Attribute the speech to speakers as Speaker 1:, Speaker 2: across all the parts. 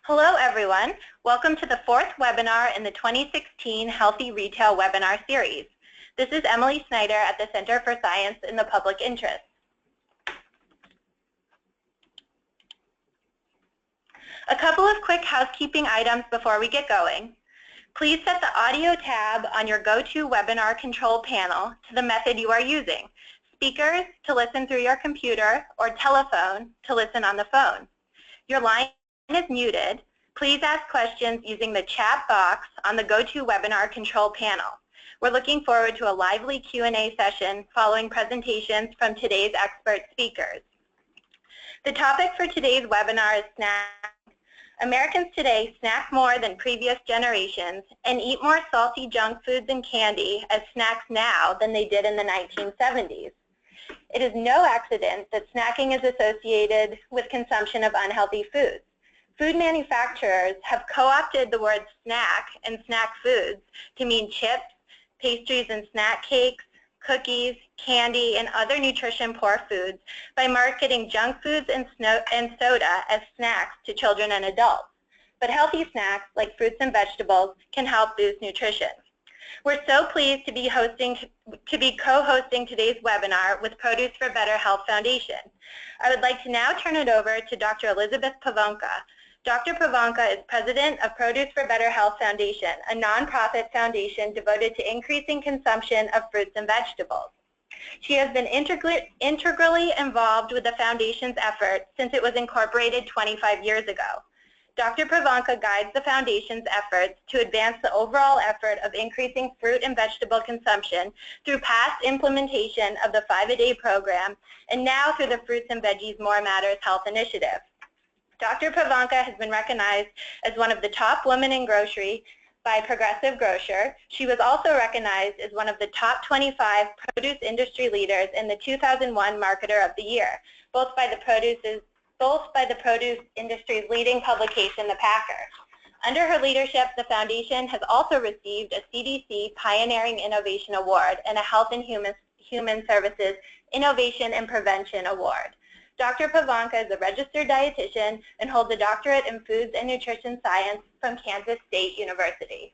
Speaker 1: Hello everyone. Welcome to the fourth webinar in the 2016 Healthy Retail Webinar Series. This is Emily Snyder at the Center for Science in the Public Interest. A couple of quick housekeeping items before we get going. Please set the audio tab on your GoToWebinar control panel to the method you are using. Speakers to listen through your computer or telephone to listen on the phone. Your line is muted. Please ask questions using the chat box on the GoToWebinar control panel. We're looking forward to a lively Q&A session following presentations from today's expert speakers. The topic for today's webinar is snacking. Americans today snack more than previous generations and eat more salty junk foods and candy as snacks now than they did in the 1970s. It is no accident that snacking is associated with consumption of unhealthy foods. Food manufacturers have co-opted the words snack and snack foods to mean chips, pastries and snack cakes, cookies, candy, and other nutrition-poor foods by marketing junk foods and soda as snacks to children and adults. But healthy snacks like fruits and vegetables can help boost nutrition. We're so pleased to be co-hosting today's webinar with Produce for Better Health Foundation. I would like to now turn it over to Dr. Elizabeth Pavelka. Dr. Pavelka is president of Produce for Better Health Foundation, a nonprofit foundation devoted to increasing consumption of fruits and vegetables. She has been integrally involved with the foundation's efforts since it was incorporated 25 years ago. Dr. Pavelka guides the foundation's efforts to advance the overall effort of increasing fruit and vegetable consumption through past implementation of the 5-A-Day program and now through the Fruits and Veggies More Matters Health Initiative. Dr. Pavelka has been recognized as one of the top women in grocery by Progressive Grocer. She was also recognized as one of the top 25 produce industry leaders in the 2001 Marketer of the Year, both by the produce industry's leading publication, The Packer. Under her leadership, the foundation has also received a CDC Pioneering Innovation Award and a Health and Human Services Innovation and Prevention Award. Dr. Pavelka is a registered dietitian and holds a doctorate in foods and nutrition science from Kansas State University.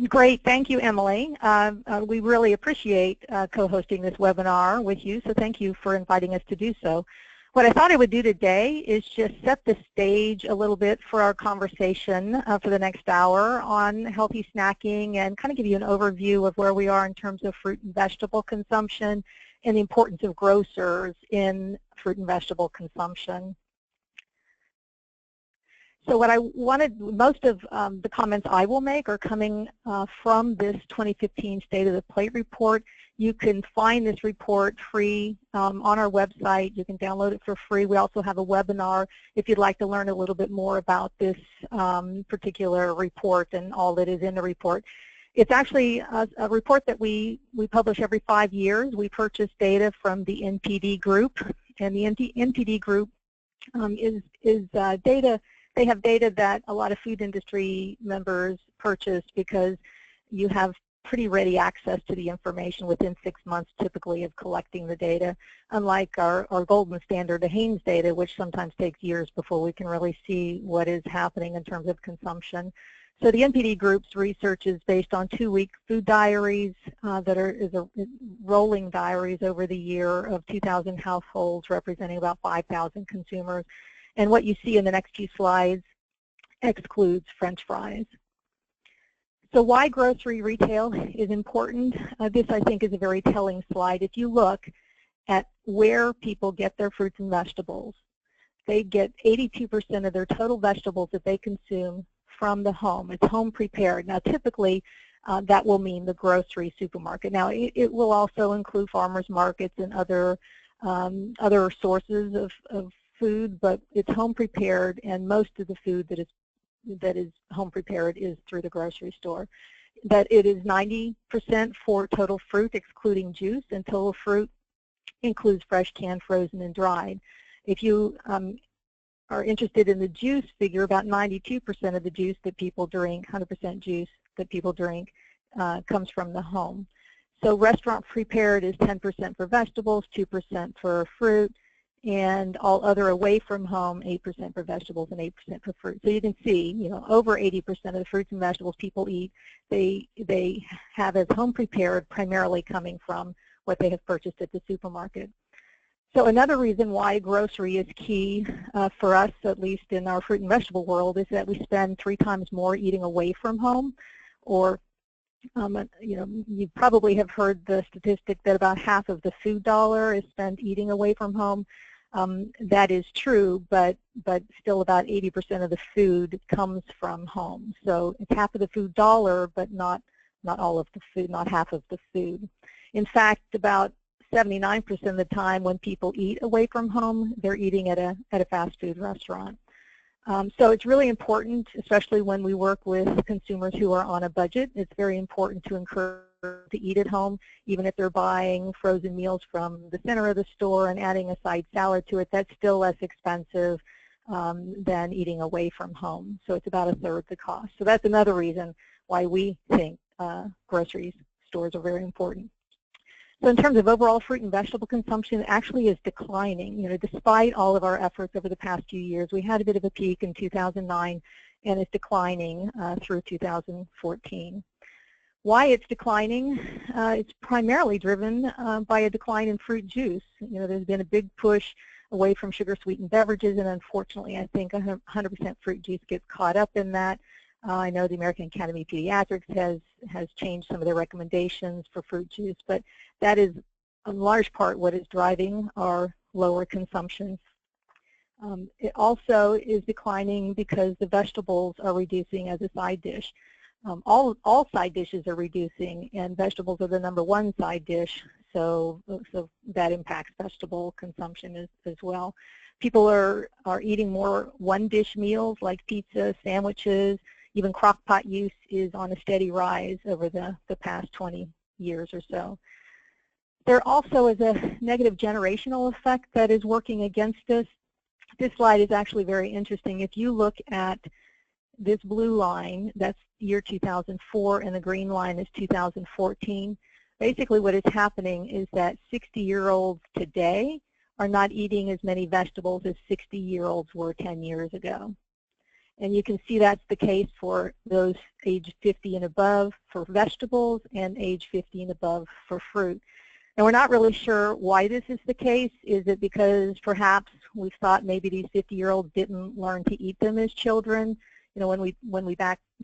Speaker 2: Great, thank you, Emily. We really appreciate co-hosting this webinar with you, so thank you for inviting us to do so. What I thought I would do today is just set the stage a little bit for our conversation for the next hour on healthy snacking and kind of give you an overview of where we are in terms of fruit and vegetable consumption and the importance of grocers in fruit and vegetable consumption. So what I wanted, most of the comments I will make are coming from this 2015 State of the Plate report. You can find this report free on our website. You can download it for free. We also have a webinar if you'd like to learn a little bit more about this particular report and all that is in the report. It's actually a report that we publish every 5 years. We purchase data from the NPD group, and the NPD group is data. They have data that a lot of food industry members purchase because you have pretty ready access to the information within 6 months typically of collecting the data, unlike our golden standard, the Haynes data, which sometimes takes years before we can really see what is happening in terms of consumption. So the NPD group's research is based on 2-week food diaries that is rolling diaries over the year of 2,000 households representing about 5,000 consumers. And what you see in the next few slides excludes French fries. So why grocery retail is important? This, I think, is a very telling slide. If you look at where people get their fruits and vegetables, they get 82% of their total vegetables that they consume from the home. It's home prepared. Now, typically, that will mean the grocery supermarket. Now, it will also include farmers markets and other sources of food, but it's home prepared, and most of the food that is home prepared is through the grocery store. That it is 90% for total fruit, excluding juice, and total fruit includes fresh, canned, frozen, and dried. If you are interested in the juice figure, about 92% of the juice that people drink, 100% juice that people drink, comes from the home. So restaurant prepared is 10% for vegetables, 2% for fruit, and all other away from home, 8% for vegetables and 8% for fruit. So you can see, over 80% of the fruits and vegetables people eat, they have as home prepared, primarily coming from what they have purchased at the supermarket. So another reason why grocery is key for us, at least in our fruit and vegetable world, is that we spend 3 times more eating away from home. Or, you probably have heard the statistic that about half of the food dollar is spent eating away from home. That is true, but still about 80% of the food comes from home. So it's half of the food dollar, but not all of the food, not half of the food. In fact, about 79% of the time when people eat away from home, they're eating at a fast food restaurant. So it's really important, especially when we work with consumers who are on a budget. It's very important to encourage to eat at home, even if they're buying frozen meals from the center of the store and adding a side salad to it. That's still less expensive than eating away from home. So it's about 1/3 the cost. So that's another reason why we think grocery stores are very important. So in terms of overall fruit and vegetable consumption, it actually is declining. Despite all of our efforts over the past few years, we had a bit of a peak in 2009, and it's declining through 2014. Why it's declining? It's primarily driven by a decline in fruit juice. There's been a big push away from sugar-sweetened beverages, and unfortunately, I think 100% fruit juice gets caught up in that. I know the American Academy of Pediatrics has changed some of their recommendations for fruit juice, but that is in large part what is driving our lower consumption. It also is declining because the vegetables are reducing as a side dish. All side dishes are reducing, and vegetables are the #1 side dish, so that impacts vegetable consumption as well. People are eating more one-dish meals like pizza, sandwiches. Even crock pot use is on a steady rise over the past 20 years or so. There also is a negative generational effect that is working against us. This slide is actually very interesting. If you look at this blue line, that's year 2004, and the green line is 2014. Basically what is happening is that 60-year-olds today are not eating as many vegetables as 60-year-olds were 10 years ago. And you can see that's the case for those age 50 and above for vegetables and age 50 and above for fruit. And we're not really sure why this is the case. Is it because perhaps we thought maybe these 50-year-olds didn't learn to eat them as children? When we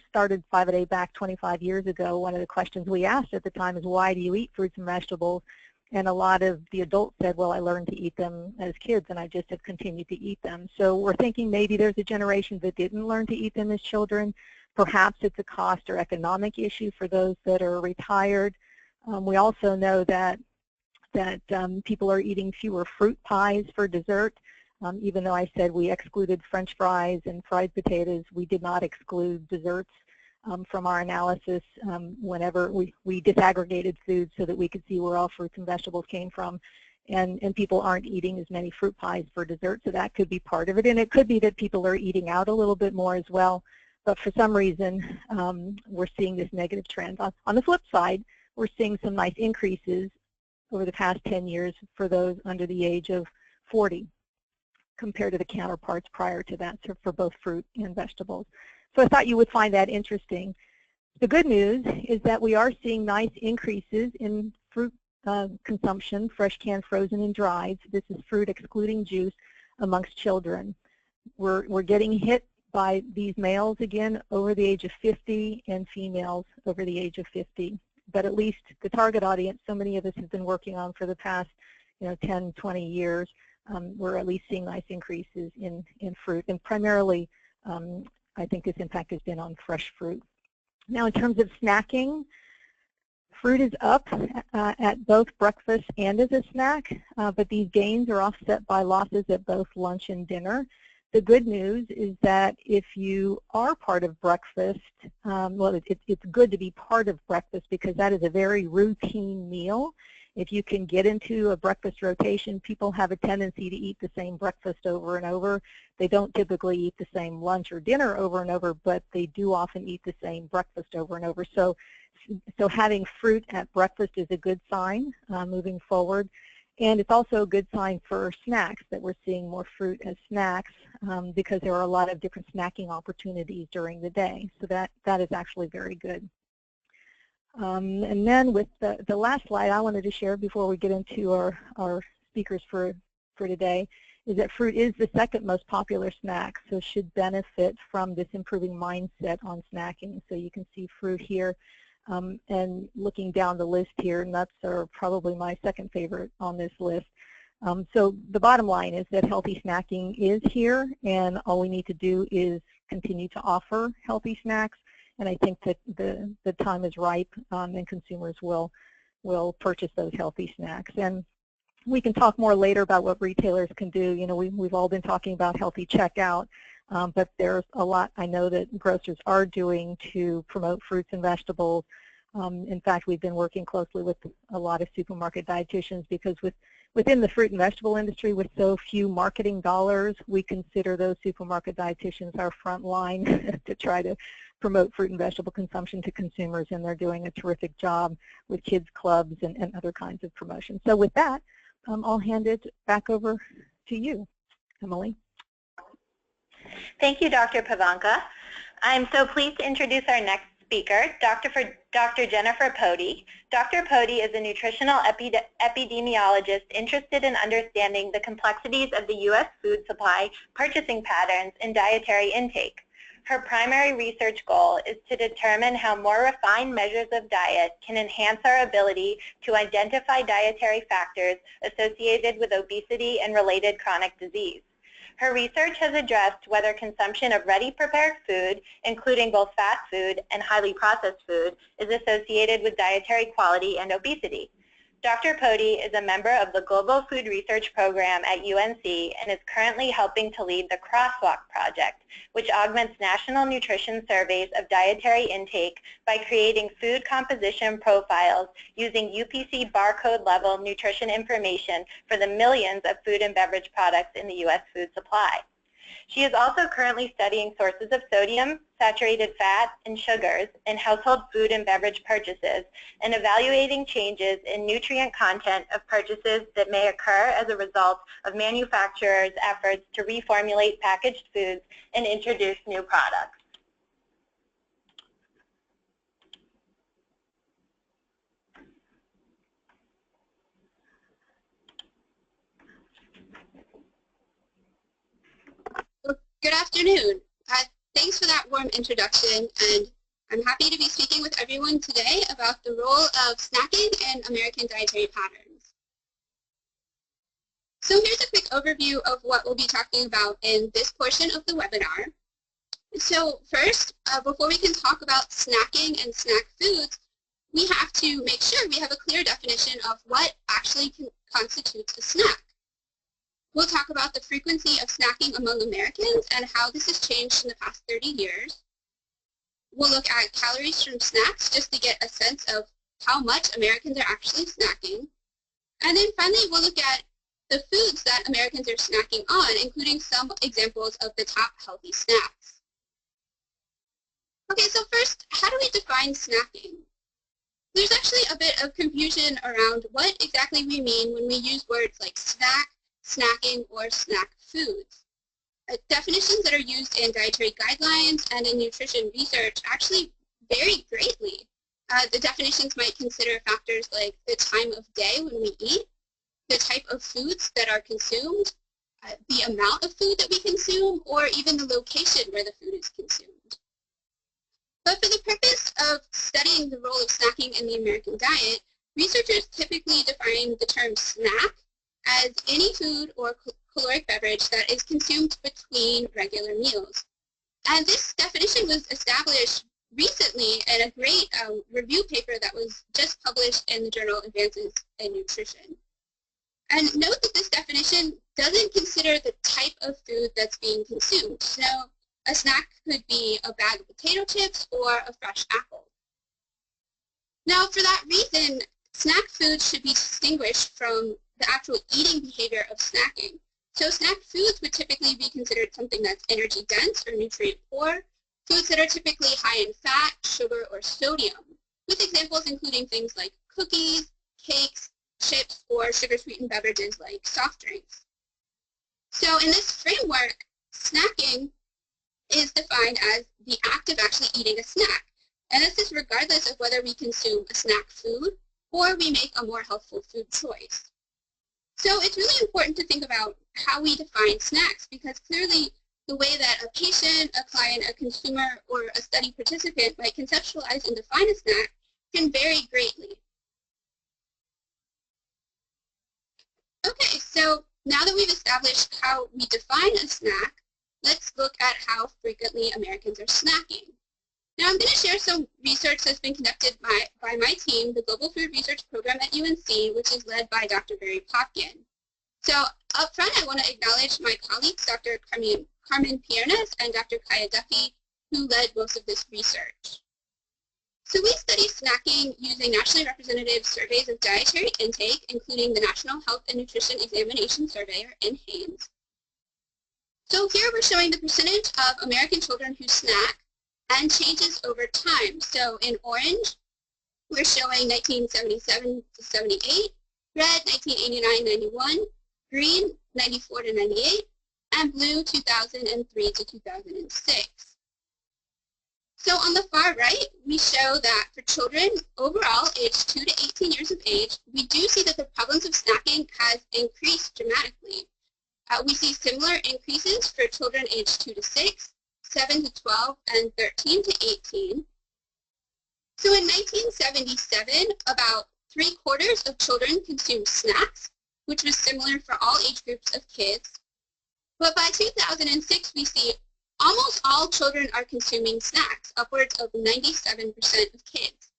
Speaker 2: started 5-A back 25 years ago, one of the questions we asked at the time is, why do you eat fruits and vegetables? And a lot of the adults said, well, I learned to eat them as kids, and I just have continued to eat them. So we're thinking maybe there's a generation that didn't learn to eat them as children. Perhaps it's a cost or economic issue for those that are retired. We also know that people are eating fewer fruit pies for dessert. Even though I said we excluded French fries and fried potatoes, we did not exclude desserts from our analysis whenever we disaggregated food so that we could see where all fruits and vegetables came from. And people aren't eating as many fruit pies for dessert, so that could be part of it. And it could be that people are eating out a little bit more as well. But for some reason, we're seeing this negative trend. On the flip side, we're seeing some nice increases over the past 10 years for those under the age of 40 compared to the counterparts prior to that, so for both fruit and vegetables. So I thought you would find that interesting. The good news is that we are seeing nice increases in fruit consumption, fresh, canned, frozen, and dried. This is fruit excluding juice amongst children. We're getting hit by these males again over the age of 50 and females over the age of 50. But at least the target audience, so many of us have been working on for the past 10, 20 years, we're at least seeing nice increases in fruit. And primarily, I think this impact has been on fresh fruit. Now in terms of snacking, fruit is up at both breakfast and as a snack, but these gains are offset by losses at both lunch and dinner. The good news is that if you are part of breakfast, well, it's good to be part of breakfast because that is a very routine meal. If you can get into a breakfast rotation, people have a tendency to eat the same breakfast over and over. They don't typically eat the same lunch or dinner over and over, but they do often eat the same breakfast over and over. So so having fruit at breakfast is a good sign moving forward. And it's also a good sign for snacks that we're seeing more fruit as snacks because there are a lot of different snacking opportunities during the day. So that is actually very good. And then with the last slide I wanted to share before we get into our speakers for today is that fruit is the second most popular snack, so should benefit from this improving mindset on snacking. So you can see fruit here. And looking down the list here, nuts are probably my second favorite on this list. So the bottom line is that healthy snacking is here, and all we need to do is continue to offer healthy snacks. And I think that the time is ripe, and consumers will purchase those healthy snacks. And we can talk more later about what retailers can do. You know, we've all been talking about healthy checkout, but there's a lot I know that grocers are doing to promote fruits and vegetables. In fact, we've been working closely with a lot of supermarket dietitians because within the fruit and vegetable industry, with so few marketing dollars, we consider those supermarket dietitians our front line to try to promote fruit and vegetable consumption to consumers, and they're doing a terrific job with kids clubs and other kinds of promotions. So with that, I'll hand it back over to you, Emily.
Speaker 1: Thank you, Dr. Pavelka. I'm so pleased to introduce our next speaker, Dr. Jennifer Pody. Dr. Pody is a nutritional epidemiologist interested in understanding the complexities of the U.S. food supply purchasing patterns and dietary intake. Her primary research goal is to determine how more refined measures of diet can enhance our ability to identify dietary factors associated with obesity and related chronic disease. Her research has addressed whether consumption of ready-prepared food, including both fast food and highly processed food, is associated with dietary quality and obesity. Dr. Pody is a member of the Global Food Research Program at UNC and is currently helping to lead the Crosswalk Project, which augments national nutrition surveys of dietary intake by creating food composition profiles using UPC barcode-level nutrition information for the millions of food and beverage products in the U.S. food supply. She is also currently studying sources of sodium, saturated fat, and sugars in household food and beverage purchases and evaluating changes in nutrient content of purchases that may occur as a result of manufacturers' efforts to reformulate packaged foods and introduce new products.
Speaker 3: Good afternoon. Thanks for that warm introduction, and I'm happy to be speaking with everyone today about the role of snacking in American dietary patterns. So here's a quick overview of what we'll be talking about in this portion of the webinar. So first, before we can talk about snacking and snack foods, we have to make sure we have a clear definition of what actually constitutes a snack. We'll talk about the frequency of snacking among Americans and how this has changed in the past 30 years. We'll look at calories from snacks just to get a sense of how much Americans are actually snacking. And then finally, we'll look at the foods that Americans are snacking on, including some examples of the top healthy snacks. Okay, so first, how do we define snacking? There's actually a bit of confusion around what exactly we mean when we use words like snack, snacking, or snack foods. Definitions that are used in dietary guidelines and in nutrition research actually vary greatly. The definitions might consider factors like the time of day when we eat, the type of foods that are consumed, the amount of food that we consume, or even the location where the food is consumed. But for the purpose of studying the role of snacking in the American diet, researchers typically define the term snack as any food or caloric beverage that is consumed between regular meals. And this definition was established recently in a great review paper that was just published in the journal Advances in Nutrition. And note that this definition doesn't consider the type of food that's being consumed. So a snack could be a bag of potato chips or a fresh apple. Now, for that reason, snack foods should be distinguished from the actual eating behavior of snacking. So snack foods would typically be considered something that's energy dense or nutrient poor, foods that are typically high in fat, sugar, or sodium. with examples including things like cookies, cakes, chips, or sugar-sweetened beverages like soft drinks. So in this framework, snacking is defined as the act of actually eating a snack. And this is regardless of whether we consume a snack food or we make a more healthful food choice. So it's really important to think about how we define snacks, because clearly the way that a patient, a client, a consumer, or a study participant might conceptualize and define a snack can vary greatly. Okay, so now that we've established how we define a snack, let's look at how frequently Americans are snacking. Now I'm going to share some research that's been conducted by my team, the Global Food Research Program at UNC, which is led by Dr. Barry Popkin. So up front, I want to acknowledge my colleagues, Dr. Carmen Piernas and Dr. Kaya Duffy, who led most of this research. So we study snacking using nationally representative surveys of dietary intake, including the National Health and Nutrition Examination Survey, or NHANES. So here we're showing the percentage of American children who snack and changes over time. So in orange, we're showing 1977 to 78, red 1989-91, green 94 to 98, and blue 2003 to 2006. So on the far right, we show that for children overall aged 2 to 18 years of age, we do see that the prevalence of snacking has increased dramatically. We see similar increases for children aged 2 to 6, 7 to 12, and 13 to 18. So in 1977, about 3/4 of children consumed snacks, which was similar for all age groups of kids. But by 2006, we see almost all children are consuming snacks, upwards of 97% of kids.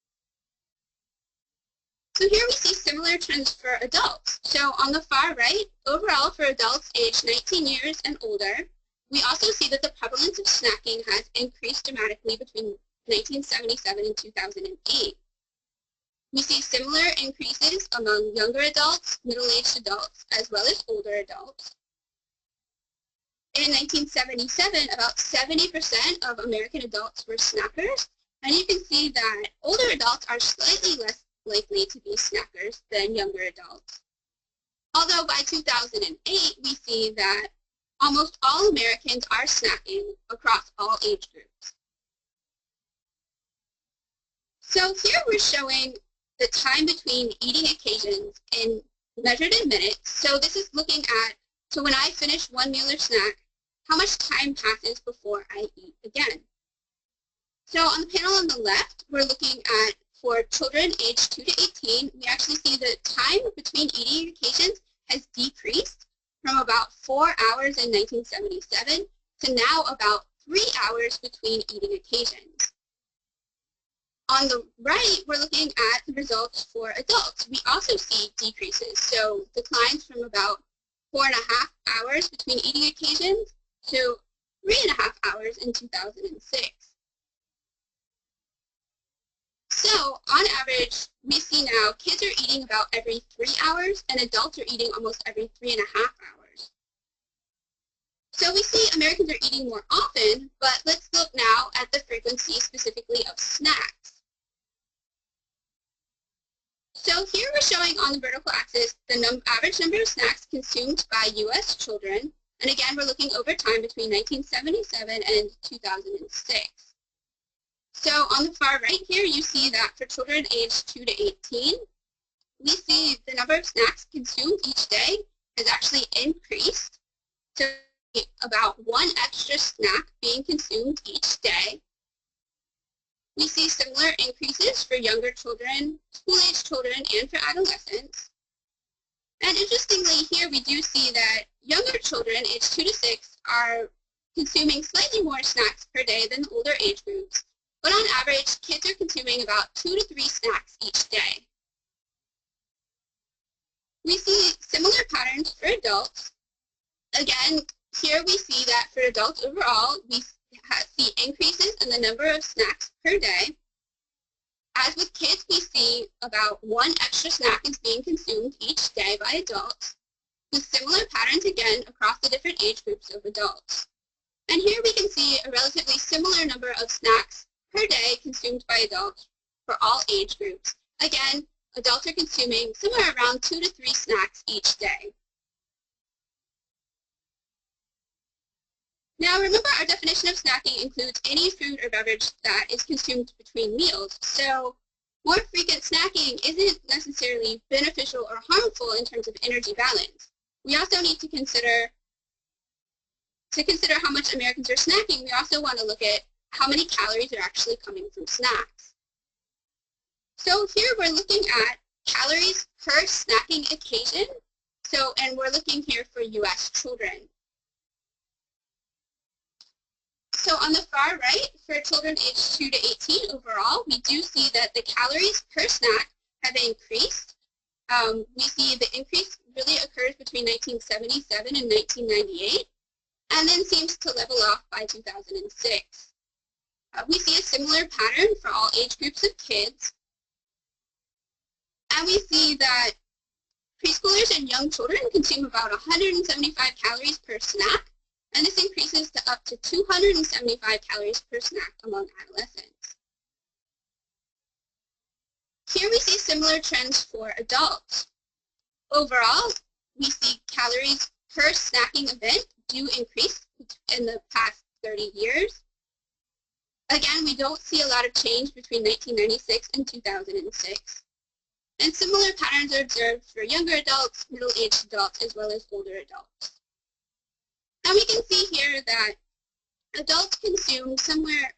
Speaker 3: So here we see similar trends for adults. So on the far right, overall for adults aged 19 years and older, we also see that the prevalence of snacking has increased dramatically between 1977 and 2008. We see similar increases among younger adults, middle-aged adults, as well as older adults. In 1977, about 70% of American adults were snackers, and you can see that older adults are slightly less likely to be snackers than younger adults. Although by 2008, we see that almost all Americans are snacking across all age groups. So here we're showing the time between eating occasions measured in minutes. So this is looking at, so when I finish one meal or snack, how much time passes before I eat again. So on the panel on the left, we're looking at, for children aged 2 to 18, we actually see the time between eating occasions has decreased from about 4 hours in 1977 to now about 3 hours between eating occasions. On the right, we're looking at the results for adults. We also see decreases, so declines from about 4.5 hours between eating occasions to 3.5 hours in 2006. So on average, we see now kids are eating about every 3 hours and adults are eating almost every 3.5 hours. So we see Americans are eating more often, but let's look now at the frequency specifically of snacks. So here we're showing on the vertical axis the average number of snacks consumed by U.S. children. And again, we're looking over time between 1977 and 2006. So on the far right here, you see that for children aged 2 to 18, we see the number of snacks consumed each day has actually increased to about 1 extra snack being consumed each day. We see similar increases for younger children, school-age children, and for adolescents. And interestingly, here we do see that younger children, aged 2 to 6, are consuming slightly more snacks per day than older age groups. But on average, kids are consuming about 2 to 3 snacks each day. We see similar patterns for adults. Again, here we see that for adults overall, we see increases in the number of snacks per day. As with kids, we see about 1 extra snack is being consumed each day by adults, with similar patterns again across the different age groups of adults. And here we can see a relatively similar number of snacks per day consumed by adults for all age groups. Again, adults are consuming somewhere around 2 to 3 snacks each day. Now remember, our definition of snacking includes any food or beverage that is consumed between meals. So more frequent snacking isn't necessarily beneficial or harmful in terms of energy balance. We also need to consider how much Americans are snacking. We also want to look at how many calories are actually coming from snacks. So here we're looking at calories per snacking occasion. And we're looking here for U.S. children. So on the far right, for children aged 2 to 18 overall, we do see that the calories per snack have increased. We see the increase really occurs between 1977 and 1998, and then seems to level off by 2006. We see a similar pattern for all age groups of kids, and we see that preschoolers and young children consume about 175 calories per snack, and this increases to up to 275 calories per snack among adolescents. Here we see similar trends for adults. Overall, we see calories per snacking event do increase in the past 30 years. Again, we don't see a lot of change between 1996 and 2006. And similar patterns are observed for younger adults, middle-aged adults, as well as older adults. And we can see here that adults consume somewhere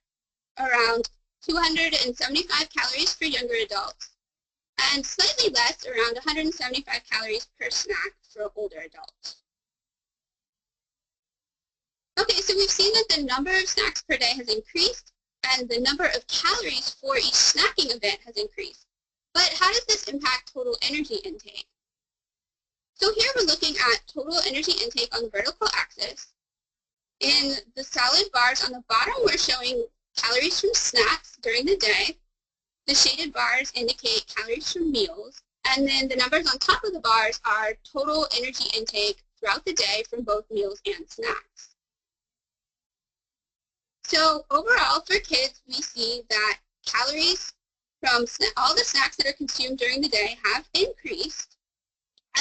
Speaker 3: around 275 calories for younger adults, and slightly less, around 175 calories per snack for older adults. Okay, so we've seen that the number of snacks per day has increased, and the number of calories for each snacking event has increased. But how does this impact total energy intake? So here we're looking at total energy intake on the vertical axis. In the solid bars on the bottom, we're showing calories from snacks during the day. The shaded bars indicate calories from meals. And then the numbers on top of the bars are total energy intake throughout the day from both meals and snacks. So overall, for kids, we see that calories from all the snacks that are consumed during the day have increased.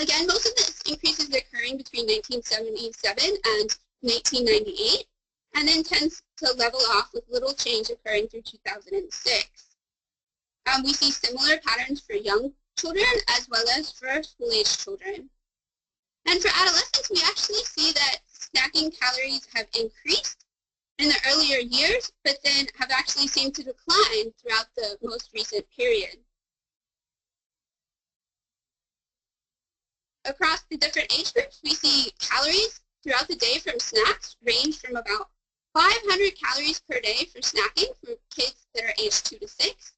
Speaker 3: Again, most of this increase is occurring between 1977 and 1998, and then tends to level off with little change occurring through 2006. We see similar patterns for young children as well as for school-aged children. And for adolescents, we actually see that snacking calories have increased in the earlier years, but then have actually seemed to decline throughout the most recent period. Across the different age groups, we see calories throughout the day from snacks range from about 500 calories per day for snacking for kids that are aged 2 to 6,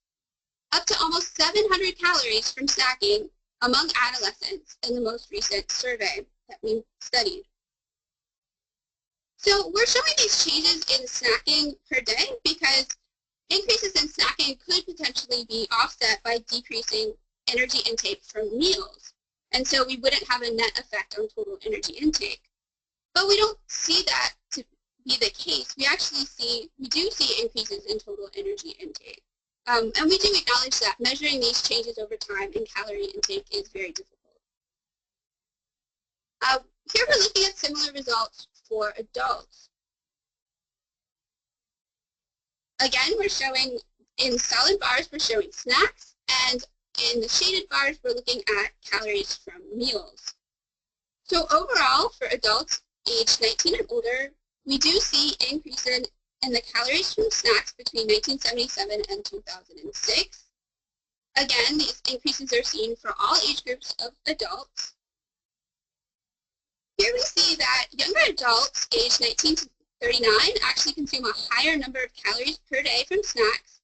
Speaker 3: up to almost 700 calories from snacking among adolescents in the most recent survey that we studied. So we're showing these changes in snacking per day because increases in snacking could potentially be offset by decreasing energy intake from meals. And so we wouldn't have a net effect on total energy intake. But we don't see that to be the case. We do see increases in total energy intake. And we do acknowledge that measuring these changes over time in calorie intake is very difficult. Here we're looking at similar results for adults. Again, we're showing in solid bars, we're showing snacks, and in the shaded bars, we're looking at calories from meals. So overall, for adults aged 19 and older, we do see increase in the calories from snacks between 1977 and 2006. Again, these increases are seen for all age groups of adults. Here we see that younger adults aged 19 to 39 actually consume a higher number of calories per day from snacks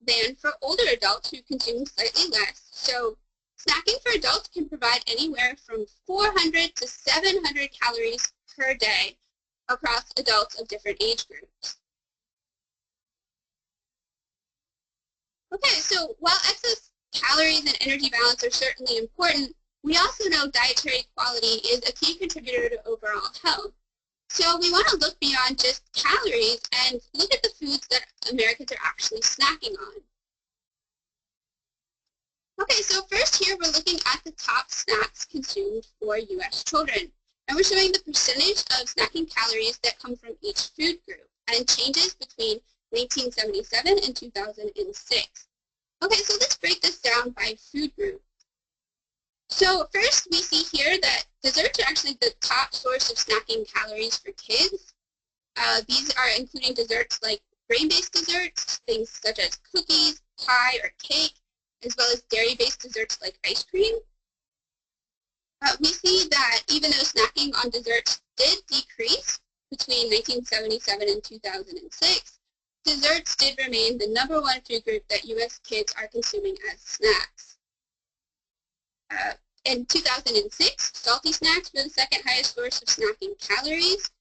Speaker 3: than for older adults who consume slightly less. So snacking for adults can provide anywhere from 400 to 700 calories per day across adults of different age groups. Okay, so while excess calories and energy balance are certainly important, we also know dietary quality is a key contributor to overall health. So we want to look beyond just calories and look at the foods that Americans are actually snacking on. Okay, so first here we're looking at the top snacks consumed for U.S. children. And we're showing the percentage of snacking calories that come from each food group and changes between 1977 and 2006. Okay, so let's break this down by food group. So first we see here that desserts are actually the top source of snacking calories for kids. These are including desserts like grain-based desserts, things such as cookies, pie, or cake, as well as dairy-based desserts like ice cream. We see that even though snacking on desserts did decrease between 1977 and 2006, desserts did remain the #1 food group that U.S. kids are consuming as snacks. In 2006, salty snacks were the second highest source of snacking calories.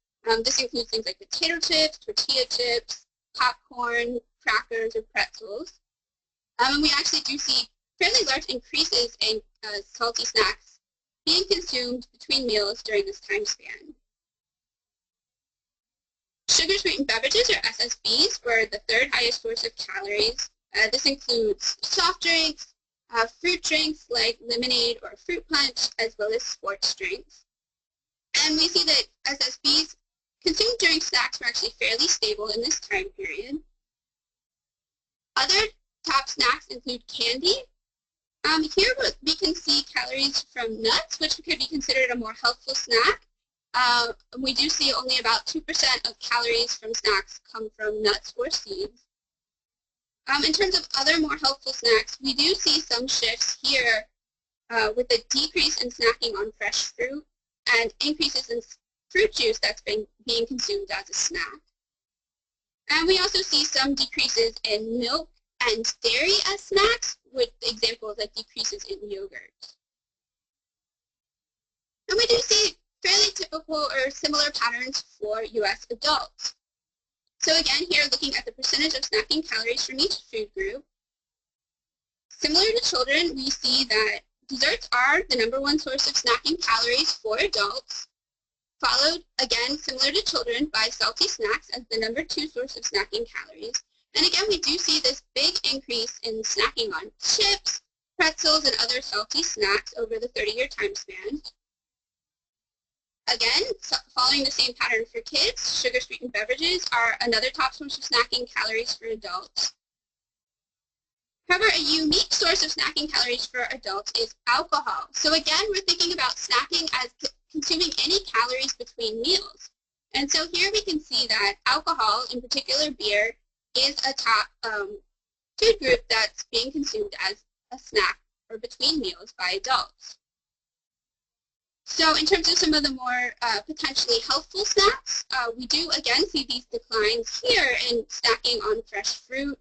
Speaker 3: This includes things like potato chips, tortilla chips, popcorn, crackers, or pretzels. And we actually do see fairly large increases in salty snacks being consumed between meals during this time span. Sugar sweetened beverages, or SSBs, were the third highest source of calories. This includes soft drinks, fruit drinks like lemonade or fruit punch, as well as sports drinks. And we see that SSBs consumed during snacks were actually fairly stable in this time period. Other top snacks include candy. Here we can see calories from nuts, which could be considered a more healthful snack. We do see only about 2% of calories from snacks come from nuts or seeds. In terms of other more helpful snacks, we do see some shifts here with a decrease in snacking on fresh fruit and increases in fruit juice that's being consumed as a snack. And we also see some decreases in milk and dairy as snacks, with examples like decreases in yogurt. And we do see fairly typical or similar patterns for U.S. adults. So again, here looking at the percentage of snacking calories from each food group. Similar to children, we see that desserts are the #1 source of snacking calories for adults, followed, again, similar to children, by salty snacks as the #2 source of snacking calories. And again, we do see this big increase in snacking on chips, pretzels, and other salty snacks over the 30-year time span. Again, following the same pattern for kids, sugar-sweetened beverages are another top source of snacking calories for adults. However, a unique source of snacking calories for adults is alcohol. So again, we're thinking about snacking as consuming any calories between meals. And so here we can see that alcohol, in particular beer, is a top food group that's being consumed as a snack or between meals by adults. So in terms of some of the more potentially healthful snacks, we do again see these declines here in snacking on fresh fruit,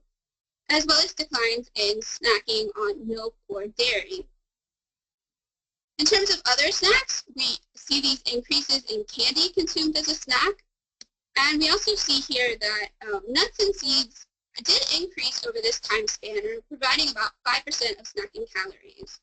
Speaker 3: as well as declines in snacking on milk or dairy. In terms of other snacks, we see these increases in candy consumed as a snack. And we also see here that nuts and seeds did increase over this time span, providing about 5% of snacking calories.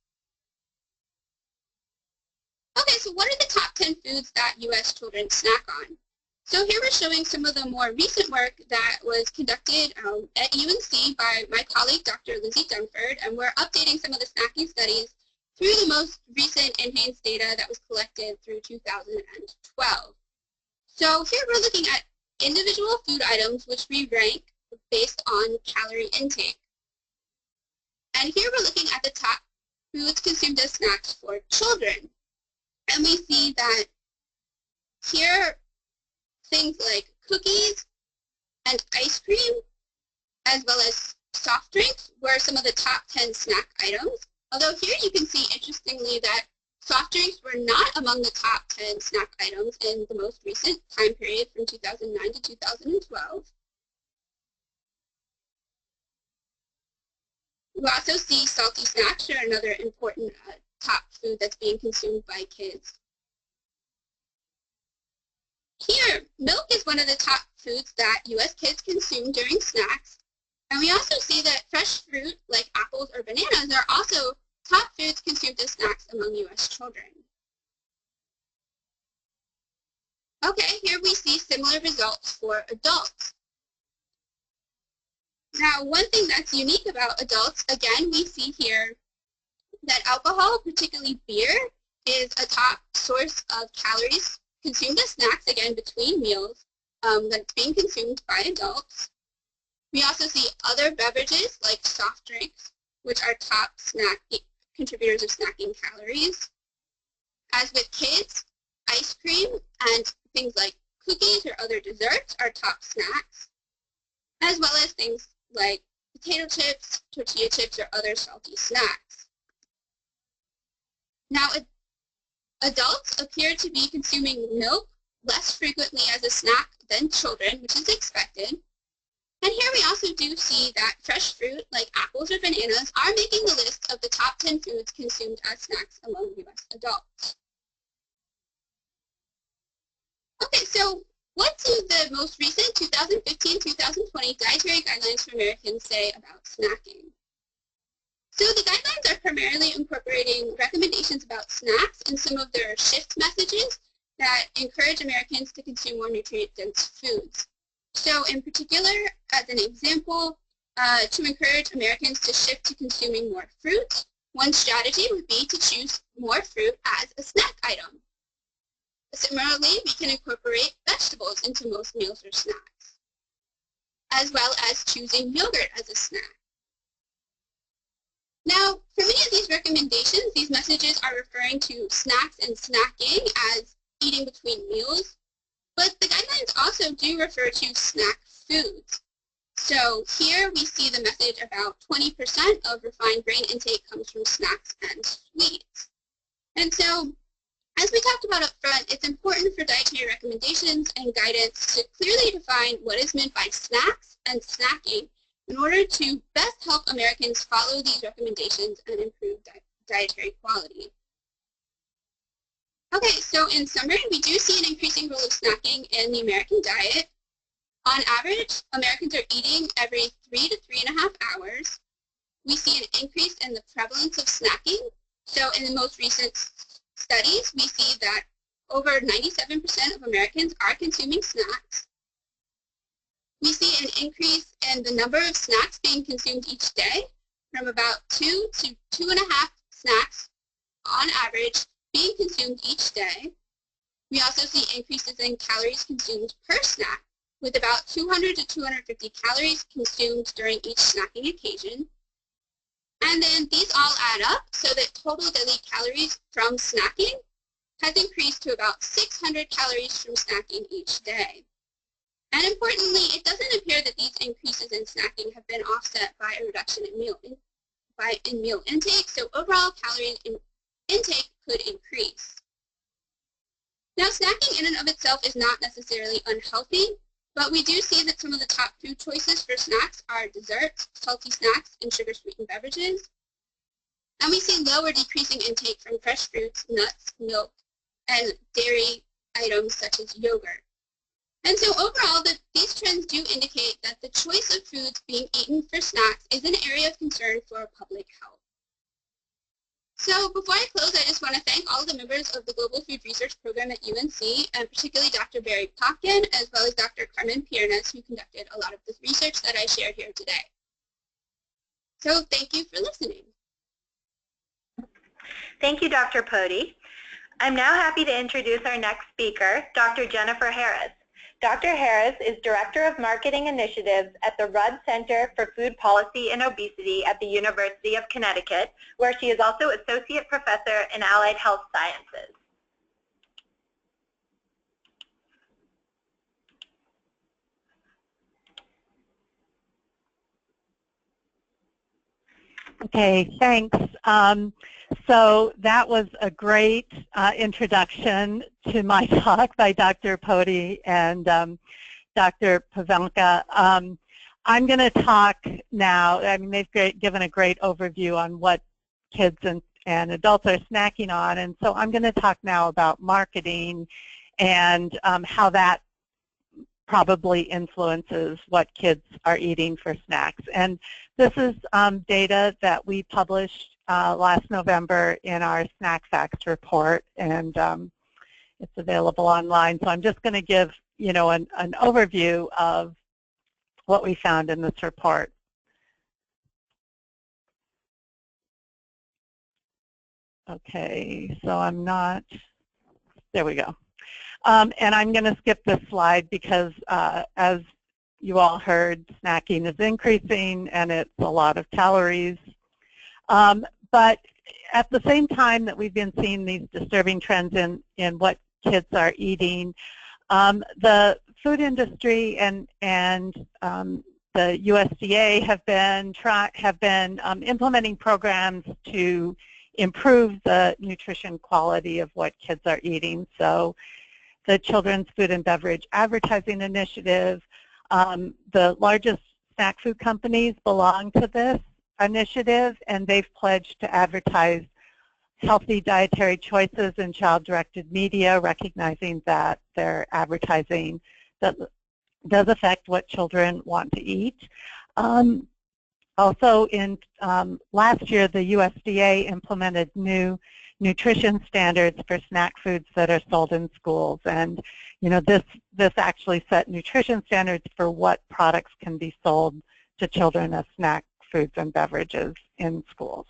Speaker 3: Okay, so what are the top 10 foods that U.S. children snack on? So here we're showing some of the more recent work that was conducted at UNC by my colleague, Dr. Lizzie Dunford, and we're updating some of the snacking studies through the most recent enhanced data that was collected through 2012. So here we're looking at individual food items which we rank based on calorie intake. And here we're looking at the top foods consumed as snacks for children. And we see that here things like cookies and ice cream, as well as soft drinks, were some of the top 10 snack items. Although here you can see, interestingly, that soft drinks were not among the top 10 snack items in the most recent time period from 2009 to 2012. We also see salty snacks are another important top food that's being consumed by kids. Here, milk is one of the top foods that U.S. kids consume during snacks. And we also see that fresh fruit, like apples or bananas, are also top foods consumed as snacks among U.S. children. Okay, here we see similar results for adults. Now, one thing that's unique about adults, again, we see here that alcohol, particularly beer, is a top source of calories consumed as snacks, again, between meals, that's being consumed by adults. We also see other beverages like soft drinks, which are top contributors of snacking calories. As with kids, ice cream and things like cookies or other desserts are top snacks, as well as things like potato chips, tortilla chips, or other salty snacks. Now, adults appear to be consuming milk less frequently as a snack than children, which is expected. And here we also do see that fresh fruit, like apples or bananas, are making the list of the top 10 foods consumed as snacks among U.S. adults. Okay, so what do the most recent 2015-2020 dietary guidelines for Americans say about snacking? So the guidelines are primarily incorporating recommendations about snacks and some of their shift messages that encourage Americans to consume more nutrient-dense foods. So in particular, as an example, to encourage Americans to shift to consuming more fruit, one strategy would be to choose more fruit as a snack item. Similarly, we can incorporate vegetables into most meals or snacks, as well as choosing yogurt as a snack. Now, for many of these recommendations, these messages are referring to snacks and snacking as eating between meals, but the guidelines also do refer to snack foods. So here we see the message about 20% of refined grain intake comes from snacks and sweets. And so, as we talked about up front, it's important for dietary recommendations and guidance to clearly define what is meant by snacks and snacking in order to best help Americans follow these recommendations and improve dietary quality. Okay, so in summary, we do see an increasing role of snacking in the American diet. On average, Americans are eating every 3 to 3.5 hours. We see an increase in the prevalence of snacking. So in the most recent studies, we see that over 97% of Americans are consuming snacks. We see an increase in the number of snacks being consumed each day, from about 2 to 2.5 snacks on average being consumed each day. We also see increases in calories consumed per snack, with about 200 to 250 calories consumed during each snacking occasion. And then these all add up so that total daily calories from snacking has increased to about 600 calories from snacking each day. And importantly, it doesn't appear that these increases in snacking have been offset by a reduction in meal intake, so overall calorie intake could increase. Now, snacking in and of itself is not necessarily unhealthy, but we do see that some of the top food choices for snacks are desserts, salty snacks, and sugar-sweetened beverages. And we see lower decreasing intake from fresh fruits, nuts, milk, and dairy items such as yogurt. And so overall, these trends do indicate that the choice of foods being eaten for snacks is an area of concern for public health. So before I close, I just want to thank all the members of the Global Food Research Program at UNC, and particularly Dr. Barry Popkin, as well as Dr. Carmen Piernes, who conducted a lot of this research that I shared here today. So thank you for listening.
Speaker 1: Thank you, Dr. Pody. I'm now happy to introduce our next speaker, Dr. Jennifer Harris. Dr. Harris is Director of Marketing Initiatives at the Rudd Center for Food Policy and Obesity at the University of Connecticut, where she is also Associate Professor in Allied Health Sciences.
Speaker 4: Okay, thanks. So that was a great introduction to my talk by Dr. Pody and Dr. Pavelka. I'm going to talk now. I mean, they've given a great overview on what kids and adults are snacking on, and so I'm going to talk now about marketing and how that probably influences what kids are eating for snacks. And this is data that we published last November in our Snack Facts report, and it's available online. So I'm just going to give, you know, an overview of what we found in this report. Okay, so I'm not, there we go. And I'm going to skip this slide because as you all heard, snacking is increasing and it's a lot of calories. But at the same time that we've been seeing these disturbing trends in what kids are eating, the food industry and the USDA have been implementing programs to improve the nutrition quality of what kids are eating. So the Children's Food and Beverage Advertising Initiative, the largest snack food companies belong to this initiative, and they've pledged to advertise healthy dietary choices in child-directed media, recognizing that their advertising does affect what children want to eat. Also, in last year, the USDA implemented new nutrition standards for snack foods that are sold in schools, and this actually set nutrition standards for what products can be sold to children as snack foods and beverages in schools.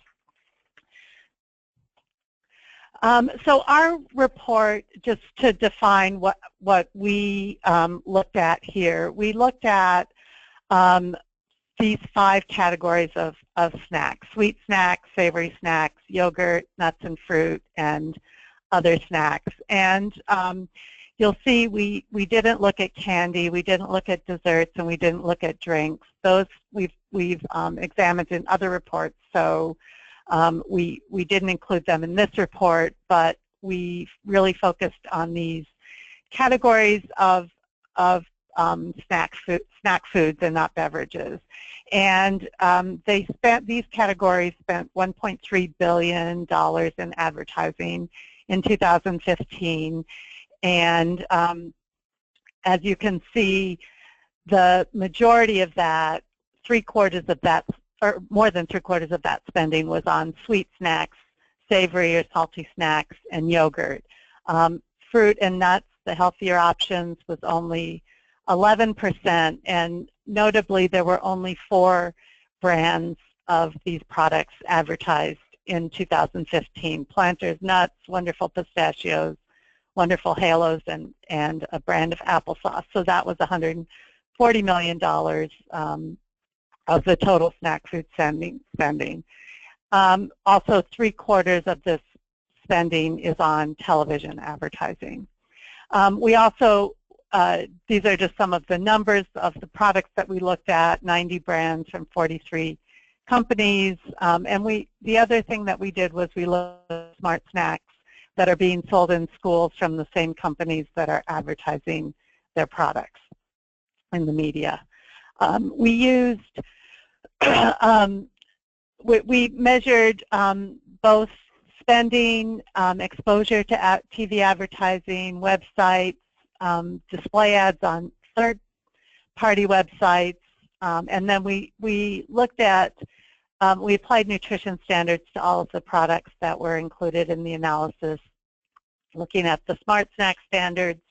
Speaker 4: So our report, just to define what we looked at here, we looked at these 5 categories of snacks: sweet snacks, savory snacks, yogurt, nuts and fruit, and other snacks. And you'll see we didn't look at candy, we didn't look at desserts, and we didn't look at drinks. Those we've examined in other reports, so we didn't include them in this report, but we really focused on these categories of snack foods and not beverages. And these categories spent $1.3 billion in advertising in 2015. And as you can see, the majority of that, 3/4 of that, or more than 3/4 of that spending was on sweet snacks, savory or salty snacks, and yogurt. Fruit and nuts, the healthier options, was only 11%, and notably there were only 4 brands of these products advertised in 2015: Planters Nuts, Wonderful Pistachios, Wonderful Halos, and a brand of applesauce. So that was $140 million of the total snack food spending. Also, 3/4 of this spending is on television advertising. We also, these are just some of the numbers of the products that we looked at: 90 brands from 43 companies. And the other thing that we did was we looked at smart snacks that are being sold in schools from the same companies that are advertising their products in the media. We used, we measured both spending, exposure to TV advertising, websites, display ads on third-party websites, and then we looked at, we applied nutrition standards to all of the products that were included in the analysis, looking at the smart snack standards,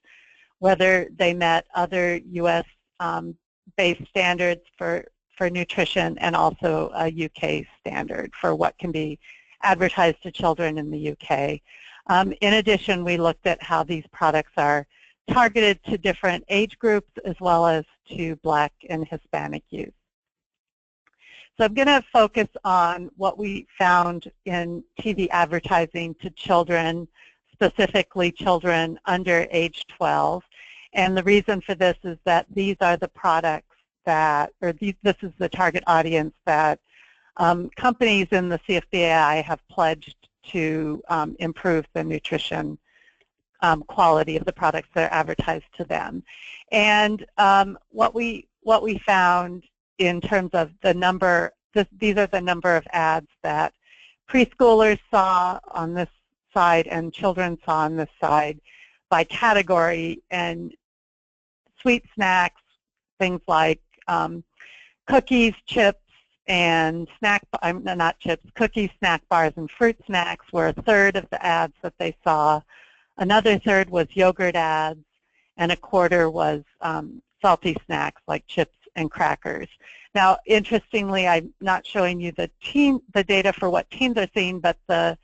Speaker 4: whether they met other U.S. based standards for nutrition, and also a UK standard for what can be advertised to children in the UK. In addition, we looked at how these products are targeted to different age groups as well as to Black and Hispanic youth. So I'm going to focus on what we found in TV advertising to children, specifically children under age 12. And the reason for this is that these are the products that, or this is the target audience that companies in the CFBAI have pledged to improve the nutrition quality of the products that are advertised to them. And what we found in terms of the number, these are the number of ads that preschoolers saw on this side and children saw on this side by category. And sweet snacks, things like cookies, chips, and cookies, snack bars, and fruit snacks were 1/3 of the ads that they saw. Another 1/3 was yogurt ads, and 1/4 was salty snacks like chips and crackers. Now, interestingly, I'm not showing you the data for what teens are seeing, but the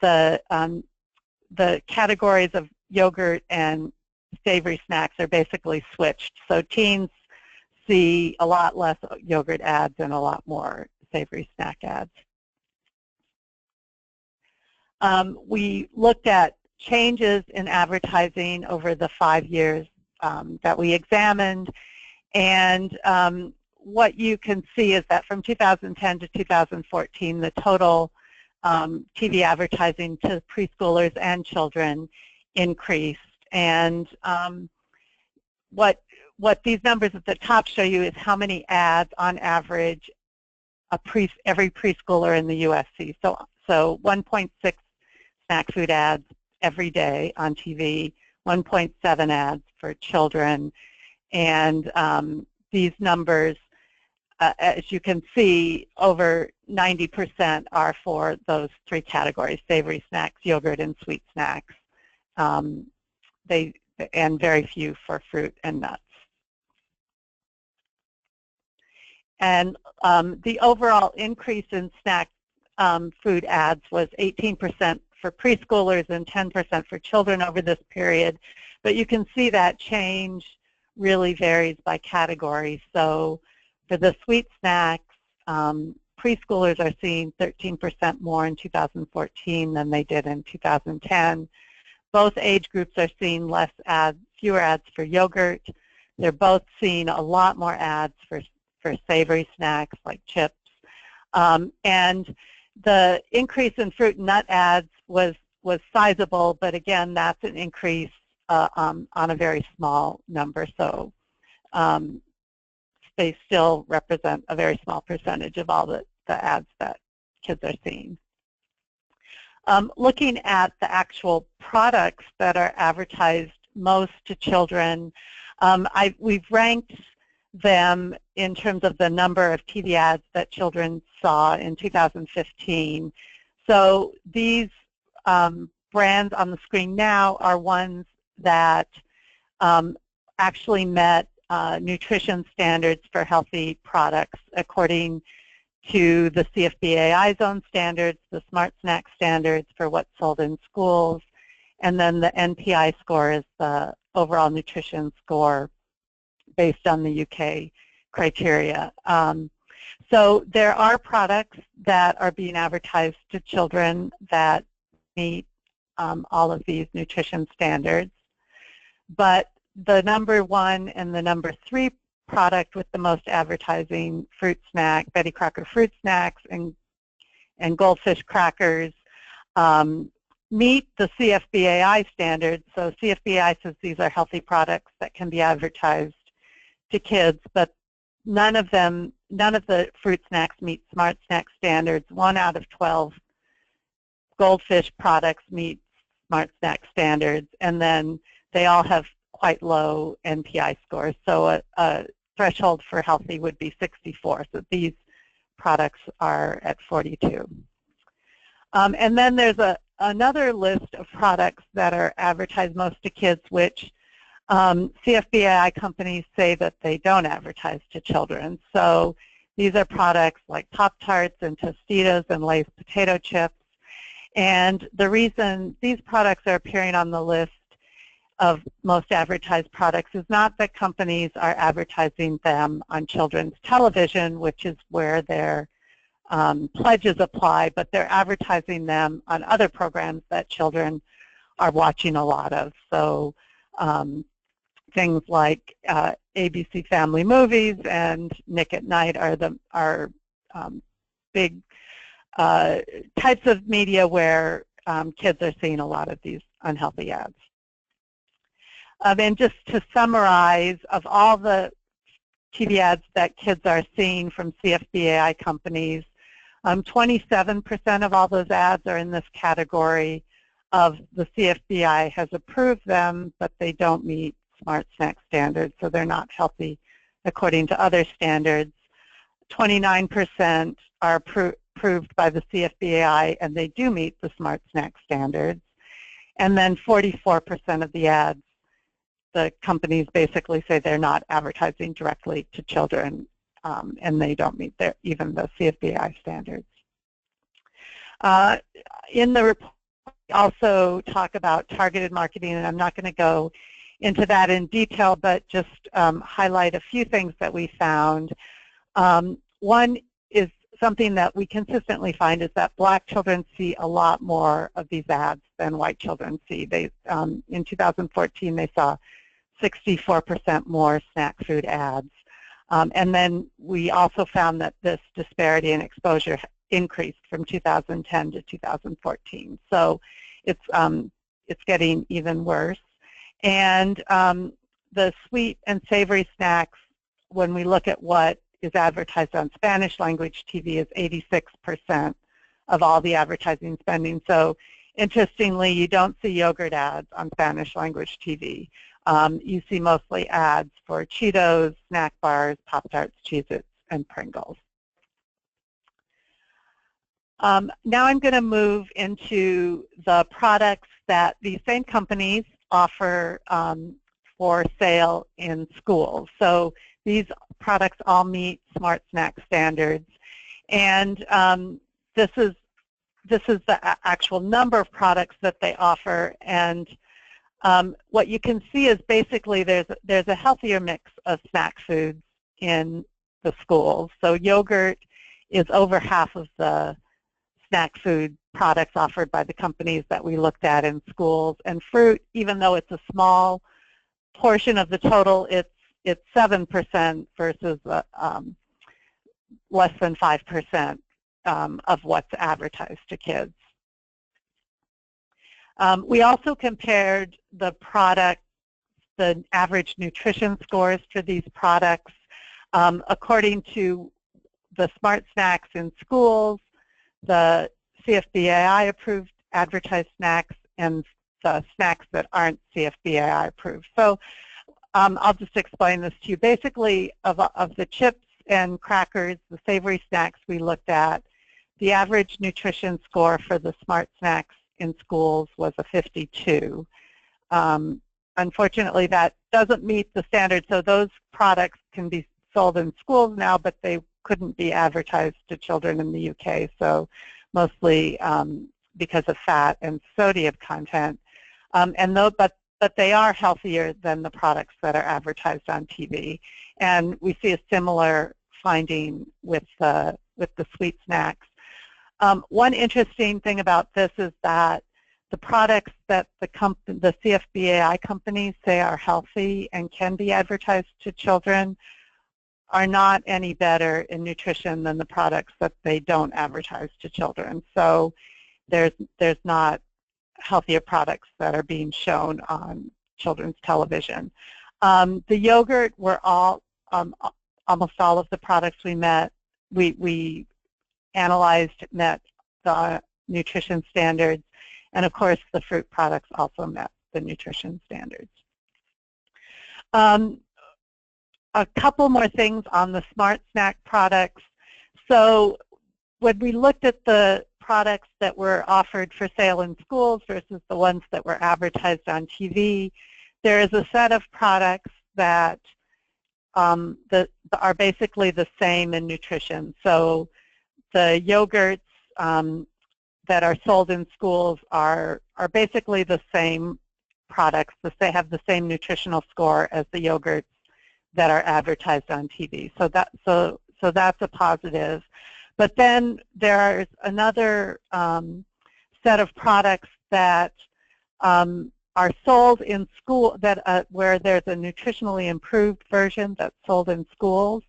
Speaker 4: the categories of yogurt and savory snacks are basically switched. So teens see a lot less yogurt ads and a lot more savory snack ads. We looked at changes in advertising over the 5 years that we examined, and what you can see is that from 2010 to 2014, the total TV advertising to preschoolers and children increased. And what these numbers at the top show you is how many ads on average every preschooler in the U.S. sees. So 1.6 snack food ads every day on TV, 1.7 ads for children, and these numbers, as you can see, over 90% are for those 3 categories: savory snacks, yogurt, and sweet snacks. And very few for fruit and nuts. And the overall increase in snack food ads was 18% for preschoolers and 10% for children over this period. But you can see that change really varies by category. So for the sweet snacks, preschoolers are seeing 13% more in 2014 than they did in 2010. Both age groups are seeing fewer ads for yogurt. They're both seeing a lot more ads for savory snacks like chips. And the increase in fruit and nut ads was sizable, but again, that's an increase on a very small number. So they still represent a very small percentage of all the ads that kids are seeing. Looking at the actual products that are advertised most to children, we've ranked them in terms of the number of TV ads that children saw in 2015. So these brands on the screen now are ones that actually met nutrition standards for healthy products according to the CFBAI zone standards, the Smart Snack standards for what's sold in schools, and then the NPI score is the overall nutrition score based on the UK criteria. So there are products that are being advertised to children that meet all of these nutrition standards, but the number 1 and the number 3 product with the most advertising, fruit snack, Betty Crocker fruit snacks and Goldfish crackers, meet the CFBAI standards. So CFBAI says these are healthy products that can be advertised to kids, but none of the fruit snacks meet Smart Snack standards. 1 out of 12 Goldfish products meet Smart Snack standards, and then they all have quite low NPI scores. So a threshold for healthy would be 64. So these products are at 42. And then there's another list of products that are advertised most to kids, which CFBAI companies say that they don't advertise to children. So these are products like Pop-Tarts and Tostitos and Lay's potato chips. And the reason these products are appearing on the list of most advertised products is not that companies are advertising them on children's television, which is where their pledges apply, but they're advertising them on other programs that children are watching a lot of. So things like ABC Family Movies and Nick at Night are big types of media where kids are seeing a lot of these unhealthy ads. And just to summarize, of all the TV ads that kids are seeing from CFBAI companies, 27% of all those ads are in this category of the CFBAI has approved them, but they don't meet Smart Snack standards, so they're not healthy according to other standards. 29% are approved by the CFBAI, and they do meet the Smart Snack standards. And then 44% of the ads, the companies basically say they're not advertising directly to children, and they don't meet even the CFBAI standards. In the report, also talk about targeted marketing, and I'm not going to go into that in detail, but just highlight a few things that we found. One is something that we consistently find is that Black children see a lot more of these ads than white children see. They, in 2014, they saw 64% more snack food ads. And then we also found that this disparity in exposure increased from 2010 to 2014. So it's getting even worse. And the sweet and savory snacks, when we look at what is advertised on Spanish language TV, is 86% of all the advertising spending. So interestingly, you don't see yogurt ads on Spanish language TV. You see mostly ads for Cheetos, snack bars, Pop-Tarts, Cheez-Its, and Pringles. Now I'm going to move into the products that these same companies offer for sale in schools. So these products all meet Smart Snack standards, and this is the actual number of products that they offer. And what you can see is basically there's a healthier mix of snack foods in the schools. So yogurt is over half of the snack food products offered by the companies that we looked at in schools. And fruit, even though it's a small portion of the total, it's 7% versus less than 5% of what's advertised to kids. We also compared the average nutrition scores for these products according to the Smart Snacks in schools, the CFBAI approved advertised snacks, and the snacks that aren't CFBAI approved. So I'll just explain this to you. Basically, of the chips and crackers, the savory snacks we looked at, the average nutrition score for the Smart Snacks in schools was a 52. Unfortunately, that doesn't meet the standard, so those products can be sold in schools now, but they couldn't be advertised to children in the UK, so mostly because of fat and sodium content. But they are healthier than the products that are advertised on TV. And we see a similar finding with the sweet snacks. One interesting thing about this is that the products that the CFBAI companies say are healthy and can be advertised to children are not any better in nutrition than the products that they don't advertise to children. So there's not healthier products that are being shown on children's television. The yogurt were all, almost all of the products we analyzed met the nutrition standards, and of course the fruit products also met the nutrition standards. A couple more things on the Smart Snack products. So when we looked at the products that were offered for sale in schools versus the ones that were advertised on TV, there is a set of products that are basically the same in nutrition. So the yogurts that are sold in schools are basically the same products. They have the same nutritional score as the yogurts that are advertised on TV. So that's a positive. But then there's another set of products that are sold in school where there's a nutritionally improved version that's sold in schools,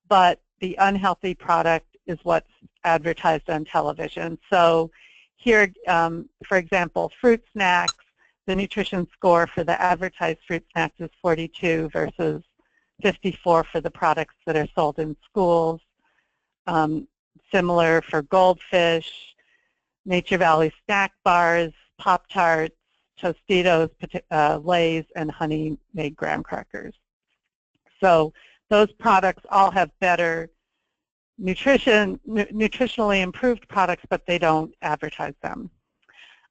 Speaker 4: but the unhealthy product is what's advertised on television. So here, for example, fruit snacks, the nutrition score for the advertised fruit snacks is 42 versus 54 for the products that are sold in schools. Similar for Goldfish, Nature Valley snack bars, Pop-Tarts, Tostitos, Lay's, and Honey-Made graham crackers. So those products all have better nutritionally improved products, but they don't advertise them.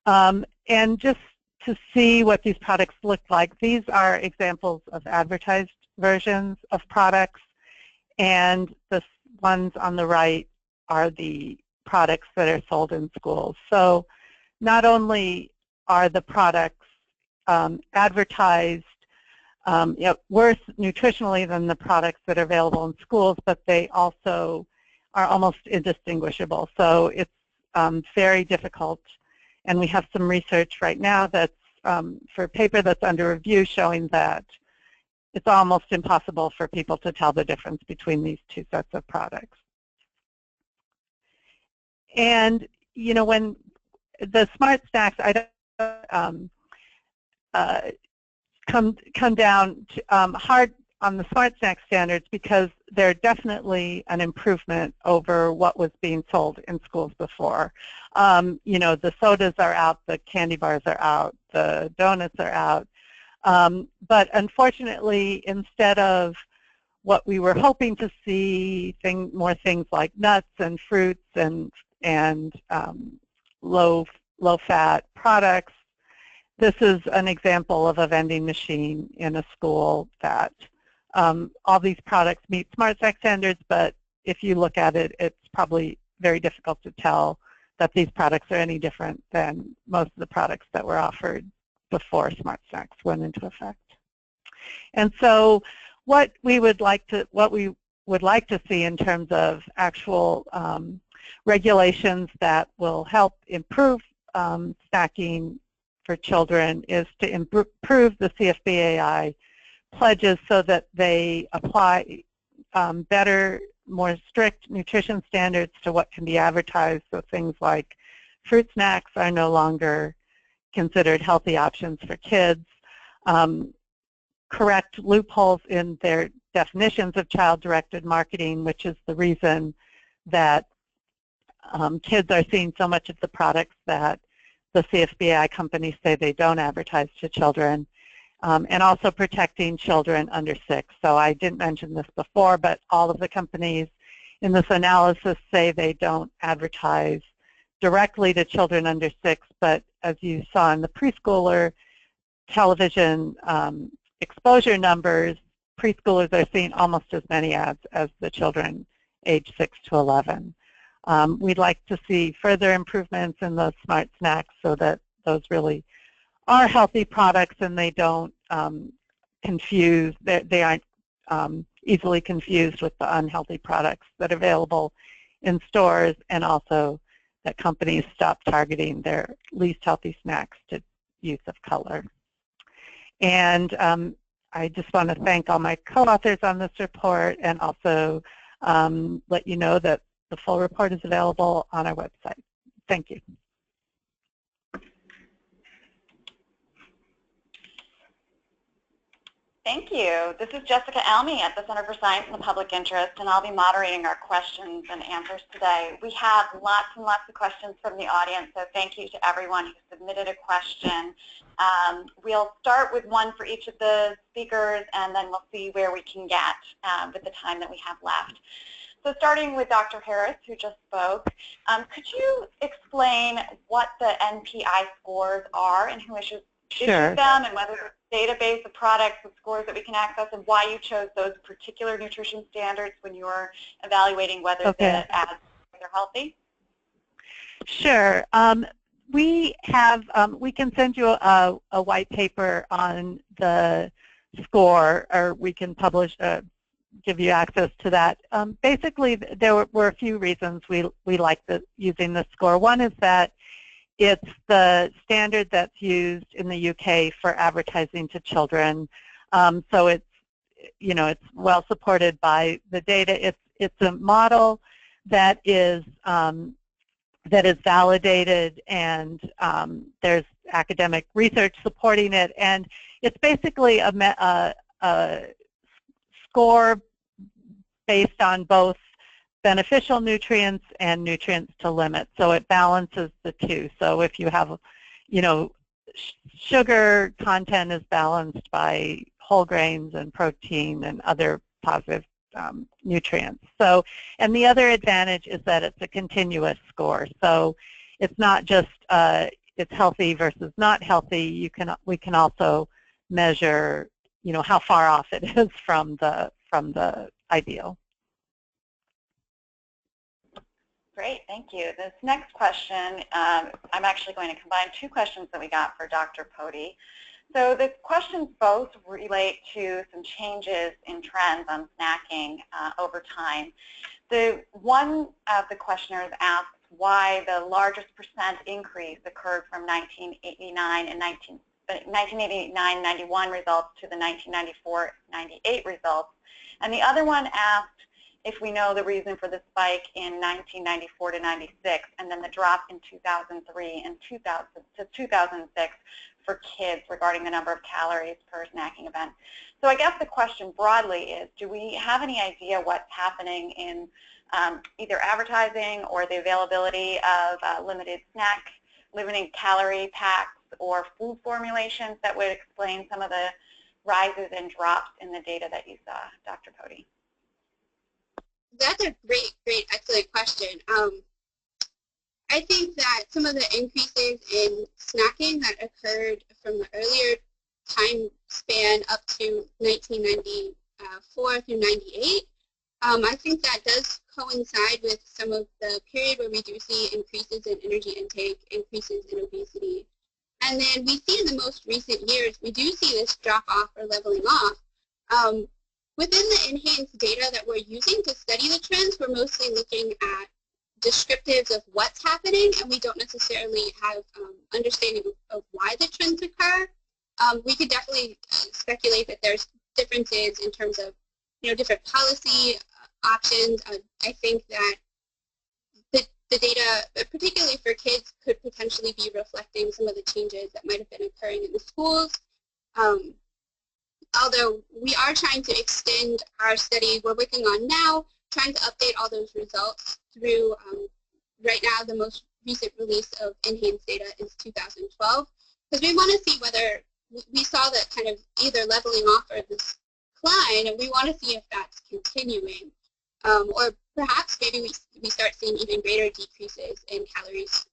Speaker 4: And just to see what these products look like, these are examples of advertised versions of products, and the ones on the right are the products that are sold in schools. So not only are the products advertised worse nutritionally than the products that are available in schools, but they also are almost indistinguishable. So it's very difficult, and we have some research right now that's for a paper that's under review showing that it's almost impossible for people to tell the difference between these two sets of products. And you know, when the smart snacks, I don't come down to, hard on the smart snack standards because they're definitely an improvement over what was being sold in schools before. You know, the sodas are out, the candy bars are out, the donuts are out. But unfortunately, instead of what we were hoping to see, more things like nuts and fruits and low-fat products, this is an example of a vending machine in a school that all these products meet smart snack standards, but if you look at it, it's probably very difficult to tell that these products are any different than most of the products that were offered before smart snacks went into effect. And so what we would like to see in terms of actual regulations that will help improve snacking for children is to improve the CFBAI pledges so that they apply better, more strict nutrition standards to what can be advertised. So things like fruit snacks are no longer considered healthy options for kids. Correct loopholes in their definitions of child-directed marketing, which is the reason that kids are seeing so much of the products that the CFBAI companies say they don't advertise to children, and also protecting children under 6. So I didn't mention this before, but all of the companies in this analysis say they don't advertise directly to children under 6, but as you saw in the preschooler television exposure numbers, preschoolers are seeing almost as many ads as the children age 6 to 11. We'd like to see further improvements in those smart snacks so that those really are healthy products and they don't confuse, they aren't easily confused with the unhealthy products that are available in stores, and also that companies stop targeting their least healthy snacks to use of color. And I just want to thank all my co-authors on this report, and also let you know that the full report is available on our website. Thank you.
Speaker 1: Thank you. This is Jessica Elmy at the Center for Science and the Public Interest, and I'll be moderating our questions and answers today. We have lots and lots of questions from the audience, so thank you to everyone who submitted a question. We'll start with one for each of the speakers, and then we'll see where we can get with the time that we have left. So starting with Dr. Harris, who just spoke, could you explain what the NPI scores are and who issues them, and whether there's a database of products and scores that we can access, and why you chose those particular nutrition standards when you were evaluating whether the ads are healthy?
Speaker 4: Sure. We can send you a white paper on the score, or we can publish, give you access to that. Basically, there were a few reasons we like using the score. One is that it's the standard that's used in the UK for advertising to children. So it's, you know, it's well supported by the data. It's a model that is validated, and there's academic research supporting it, and it's basically a score based on both beneficial nutrients and nutrients to limit. So it balances the two. So if you have, you know, sugar content is balanced by whole grains and protein and other positive nutrients. So, and the other advantage is that it's a continuous score. So it's not just it's healthy versus not healthy. We can also measure, you know, how far off it is from the ideal.
Speaker 5: Great, thank you. This next question, I'm actually going to combine two questions that we got for Dr. Pody. So the questions both relate to some changes in trends on snacking over time. The one of the questioners asks why the largest percent increase occurred from 1989 and 1989-91 results to the 1994-98 results. And the other one asked if we know the reason for the spike in 1994 to 96 and then the drop in 2003 and 2006 for kids regarding the number of calories per snacking event. So I guess the question broadly is, do we have any idea what's happening in either advertising or the availability of limited calorie packs or food formulations that would explain some of the rises and drops in the data that you saw, Dr. Pody?
Speaker 3: That's a great, excellent question. I think that some of the increases in snacking that occurred from the earlier time span up to 1994 through 98, I think that does coincide with some of the period where we do see increases in energy intake, increases in obesity. And then we see in the most recent years, we do see this drop off or leveling off. Within the enhanced data that we're using to study the trends, we're mostly looking at descriptives of what's happening, and we don't necessarily have understanding of why the trends occur. We could definitely speculate that there's differences in terms of, different policy options. I think that the data, particularly for kids, could potentially be reflecting some of the changes that might have been occurring in the schools. Although we are trying to extend our study we're working on now, trying to update all those results through, right now the most recent release of enhanced data is 2012, because we want to see whether we saw that kind of either leveling off or this decline, and we want to see if that's continuing. Or perhaps maybe we start seeing even greater decreases in calories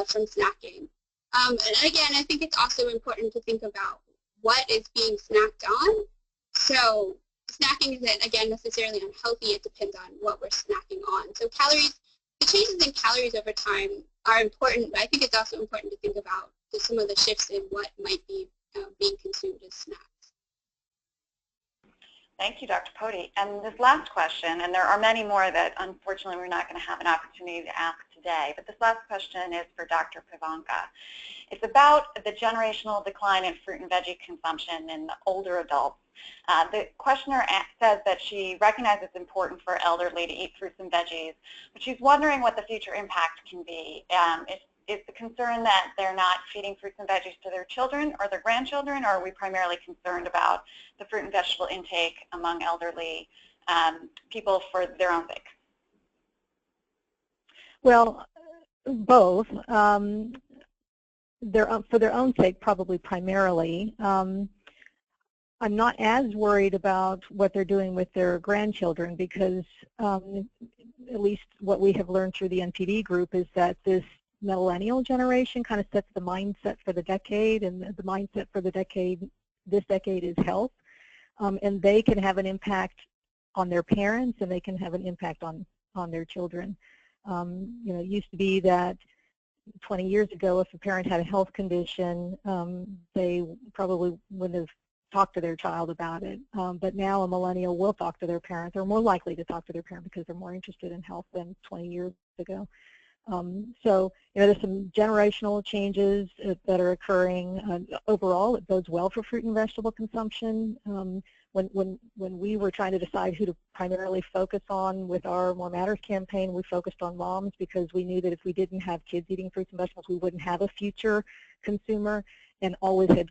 Speaker 3: from snacking. And again, I think it's also important to think about what is being snacked on. So snacking isn't, again, necessarily unhealthy. It depends on what we're snacking on. So calories, the changes in calories over time are important, but I think it's also important to think about some of the shifts in what might be being consumed as snacks.
Speaker 5: Thank you, Dr. Pody. And this last question, and there are many more that unfortunately we're not going to have an opportunity to ask today, but this last question is for Dr. Pavelka. It's about the generational decline in fruit and veggie consumption in older adults. The questioner says that she recognizes it's important for elderly to eat fruits and veggies, but she's wondering what the future impact can be. Is the concern that they're not feeding fruits and veggies to their children or their grandchildren, or are we primarily concerned about the fruit and vegetable intake among elderly people for their own sake?
Speaker 2: Well, both. For their own sake, probably primarily. I'm not as worried about what they're doing with their grandchildren because at least what we have learned through the NPD group is that this millennial generation kind of sets the mindset for the decade, and the mindset for the decade, this decade, is health. And they can have an impact on their parents, and they can have an impact on their children. It used to be that 20 years ago, if a parent had a health condition, they probably wouldn't have talked to their child about it. But now a millennial will talk to their parent. They're more likely to talk to their parent because they're more interested in health than 20 years ago. So there's some generational changes that are occurring. Overall, it bodes well for fruit and vegetable consumption. When we were trying to decide who to primarily focus on with our More Matters campaign, we focused on moms because we knew that if we didn't have kids eating fruits and vegetables, we wouldn't have a future consumer, and always had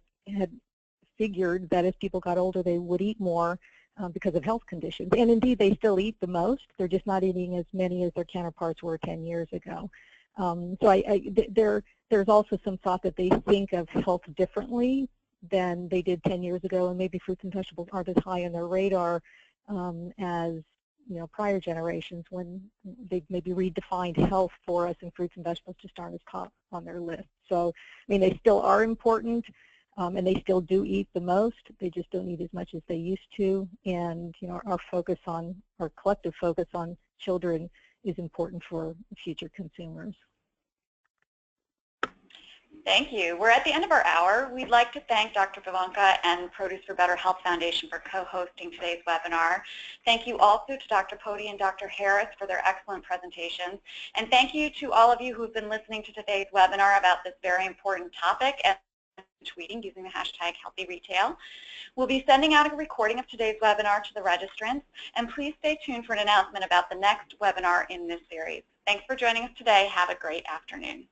Speaker 2: figured that as people got older, they would eat more because of health conditions. And indeed, they still eat the most. They're just not eating as many as their counterparts were 10 years ago. So there's also some thought that they think of health differently than they did 10 years ago, and maybe fruits and vegetables aren't as high on their radar as prior generations when they maybe redefined health for us, and fruits and vegetables just aren't as top on their list. So, I mean, they still are important, and they still do eat the most. They just don't eat as much as they used to. And our collective focus on children is important for future consumers.
Speaker 5: Thank you. We're at the end of our hour. We'd like to thank Dr. Pavelka and Produce for Better Health Foundation for co-hosting today's webinar. Thank you also to Dr. Pody and Dr. Harris for their excellent presentations. And thank you to all of you who've been listening to today's webinar about this very important topic and tweeting using the hashtag #HealthyRetail. We'll be sending out a recording of today's webinar to the registrants, and please stay tuned for an announcement about the next webinar in this series. Thanks for joining us today. Have a great afternoon.